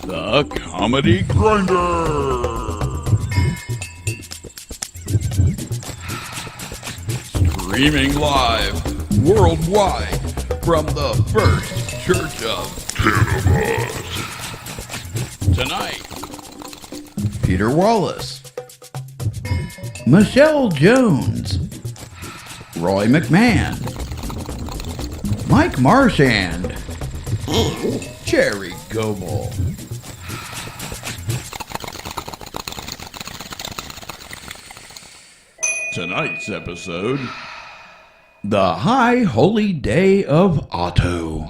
The Comedy Grinder. Streaming live worldwide from the First Church of Cannabis. Tonight, Peter Wallace, Michelle Jones, Roy McMahon, Mike Marchand, Cherry Goebel. Tonight's episode, the High Holy Day of Otto.